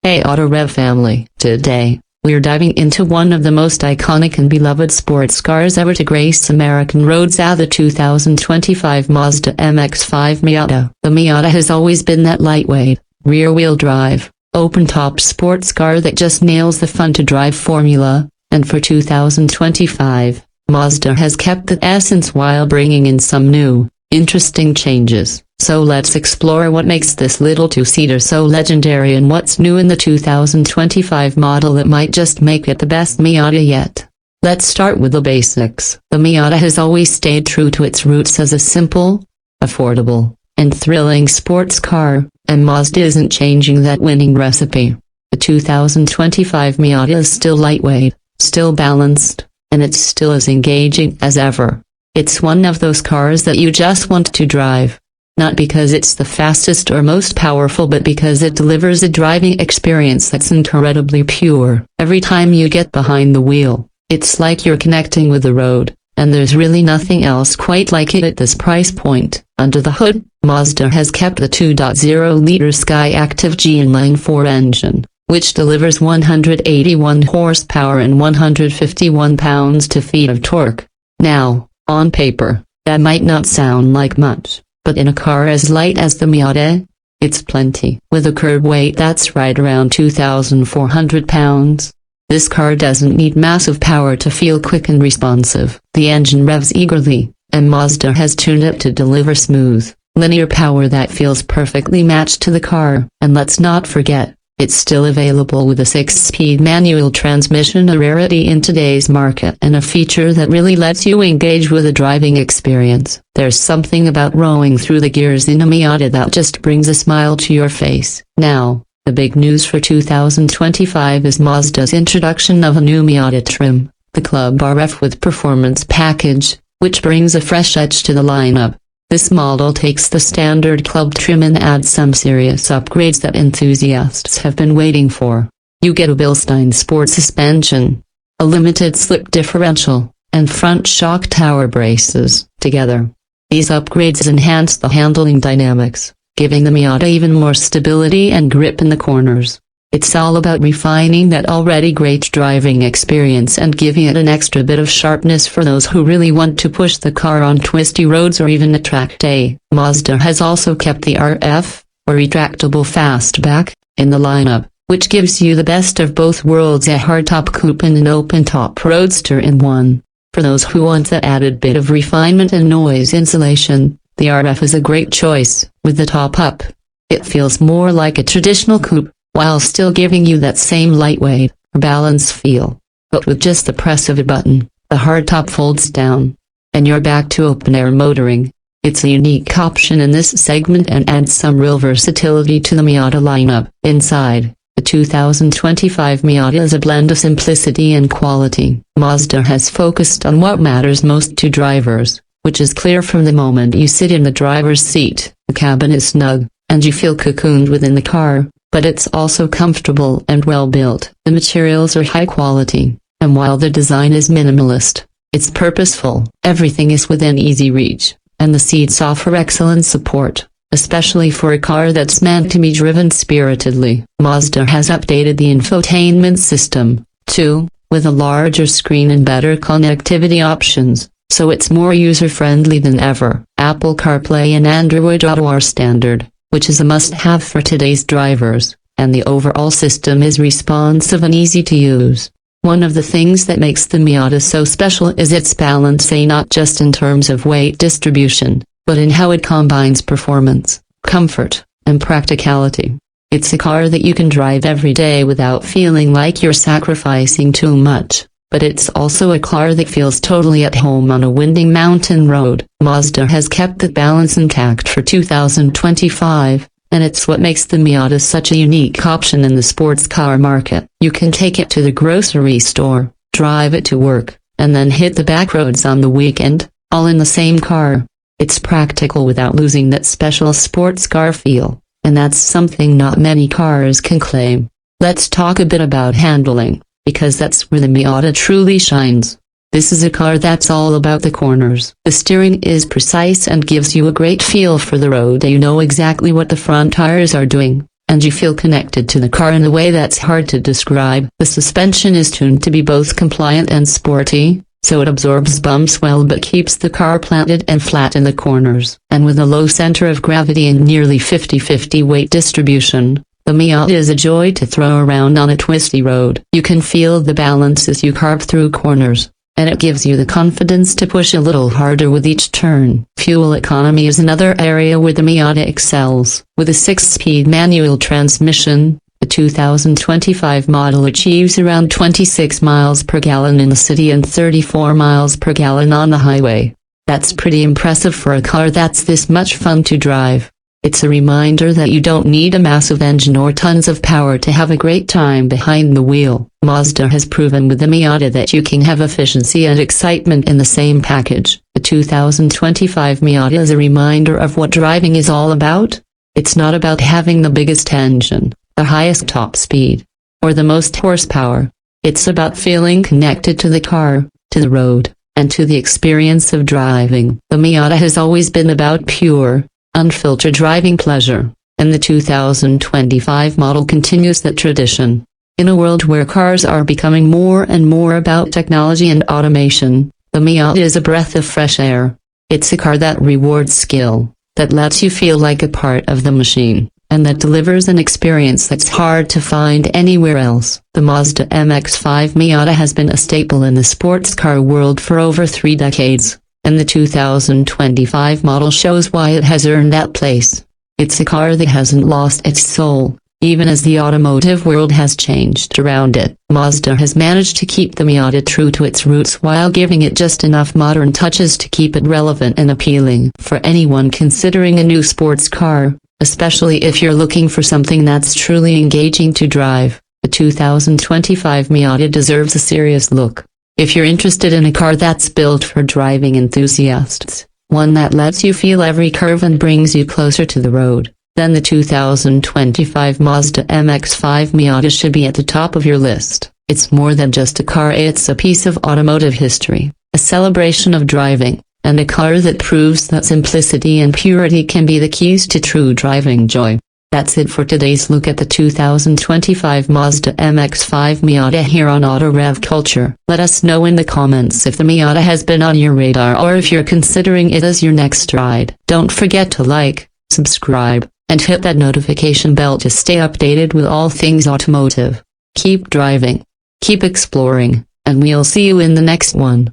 Hey AutoRev family, today, we're diving into one of the most iconic and beloved sports cars ever to grace American roads, the 2025 Mazda MX-5 Miata. The Miata has always been that lightweight, rear-wheel drive, open-top sports car that just nails the fun-to-drive formula, and for 2025, Mazda has kept the essence while bringing in some new, interesting changes. So let's explore what makes this little two-seater so legendary and what's new in the 2025 model that might just make it the best Miata yet. Let's start with the basics. The Miata has always stayed true to its roots as a simple, affordable, and thrilling sports car, and Mazda isn't changing that winning recipe. The 2025 Miata is still lightweight, still balanced, and it's still as engaging as ever. It's one of those cars that you just want to drive. Not because it's the fastest or most powerful, but because it delivers a driving experience that's incredibly pure. Every time you get behind the wheel, it's like you're connecting with the road, and there's really nothing else quite like it at this price point. Under the hood, Mazda has kept the 2.0-liter Skyactiv G inline-4 engine, which delivers 181 horsepower and 151 pounds-to-feet of torque. Now, on paper, that might not sound like much. But in a car as light as the Miata, it's plenty. With a curb weight that's right around 2,400 pounds, this car doesn't need massive power to feel quick and responsive. The engine revs eagerly, and Mazda has tuned it to deliver smooth, linear power that feels perfectly matched to the car. And let's not forget, it's still available with a 6-speed manual transmission, a rarity in today's market, and a feature that really lets you engage with the driving experience. There's something about rolling through the gears in a Miata that just brings a smile to your face. Now, the big news for 2025 is Mazda's introduction of a new Miata trim, the Club RF with Performance package, which brings a fresh edge to the lineup. This model takes the standard club trim and adds some serious upgrades that enthusiasts have been waiting for. You get a Bilstein sport suspension, a limited slip differential, and front shock tower braces. Together, these upgrades enhance the handling dynamics, giving the Miata even more stability and grip in the corners. It's all about refining that already great driving experience and giving it an extra bit of sharpness for those who really want to push the car on twisty roads or even a track day. Mazda has also kept the RF, or retractable fastback, in the lineup, which gives you the best of both worlds, a hardtop coupe and an open-top roadster in one. For those who want that added bit of refinement and noise insulation, the RF is a great choice. With the top up, it feels more like a traditional coupe, while still giving you that same lightweight, balanced feel. But with just the press of a button, the hardtop folds down, and you're back to open-air motoring. It's a unique option in this segment and adds some real versatility to the Miata lineup. Inside, the 2025 Miata is a blend of simplicity and quality. Mazda has focused on what matters most to drivers, which is clear from the moment you sit in the driver's seat. The cabin is snug, and you feel cocooned within the car, but it's also comfortable and well built. The materials are high quality, and while the design is minimalist, it's purposeful. Everything is within easy reach, and the seats offer excellent support, especially for a car that's meant to be driven spiritedly. Mazda has updated the infotainment system, too, with a larger screen and better connectivity options, so it's more user-friendly than ever. Apple CarPlay and Android Auto are standard, which is a must-have for today's drivers, and the overall system is responsive and easy to use. One of the things that makes the Miata so special is its balance, not just in terms of weight distribution, but in how it combines performance, comfort, and practicality. It's a car that you can drive every day without feeling like you're sacrificing too much, but it's also a car that feels totally at home on a winding mountain road. Mazda has kept that balance intact for 2025, and it's what makes the Miata such a unique option in the sports car market. You can take it to the grocery store, drive it to work, and then hit the back roads on the weekend, all in the same car. It's practical without losing that special sports car feel, and that's something not many cars can claim. Let's talk a bit about handling, because that's where the Miata truly shines. This is a car that's all about the corners. The steering is precise and gives you a great feel for the road. You know exactly what the front tires are doing, and you feel connected to the car in a way that's hard to describe. The suspension is tuned to be both compliant and sporty, so it absorbs bumps well but keeps the car planted and flat in the corners. And with a low center of gravity and nearly 50-50 weight distribution, the Miata is a joy to throw around on a twisty road. You can feel the balance as you carve through corners, and it gives you the confidence to push a little harder with each turn. Fuel economy is another area where the Miata excels. With a 6-speed manual transmission, the 2025 model achieves around 26 miles per gallon in the city and 34 miles per gallon on the highway. That's pretty impressive for a car that's this much fun to drive. It's a reminder that you don't need a massive engine or tons of power to have a great time behind the wheel. Mazda has proven with the Miata that you can have efficiency and excitement in the same package. The 2025 Miata is a reminder of what driving is all about. It's not about having the biggest engine, the highest top speed, or the most horsepower. It's about feeling connected to the car, to the road, and to the experience of driving. The Miata has always been about pure, unfiltered driving pleasure, and the 2025 model continues that tradition. In a world where cars are becoming more and more about technology and automation, the Miata is a breath of fresh air. It's a car that rewards skill, that lets you feel like a part of the machine, and that delivers an experience that's hard to find anywhere else. The Mazda MX-5 Miata has been a staple in the sports car world for over 3 decades. And the 2025 model shows why it has earned that place. It's a car that hasn't lost its soul, even as the automotive world has changed around it. Mazda has managed to keep the Miata true to its roots while giving it just enough modern touches to keep it relevant and appealing. For anyone considering a new sports car, especially if you're looking for something that's truly engaging to drive, the 2025 Miata deserves a serious look. If you're interested in a car that's built for driving enthusiasts, one that lets you feel every curve and brings you closer to the road, then the 2025 Mazda MX-5 Miata should be at the top of your list. It's more than just a car, it's a piece of automotive history, a celebration of driving, and a car that proves that simplicity and purity can be the keys to true driving joy. That's it for today's look at the 2025 Mazda MX-5 Miata here on AutoRev Culture. Let us know in the comments if the Miata has been on your radar or if you're considering it as your next ride. Don't forget to like, subscribe, and hit that notification bell to stay updated with all things automotive. Keep driving, keep exploring, and we'll see you in the next one.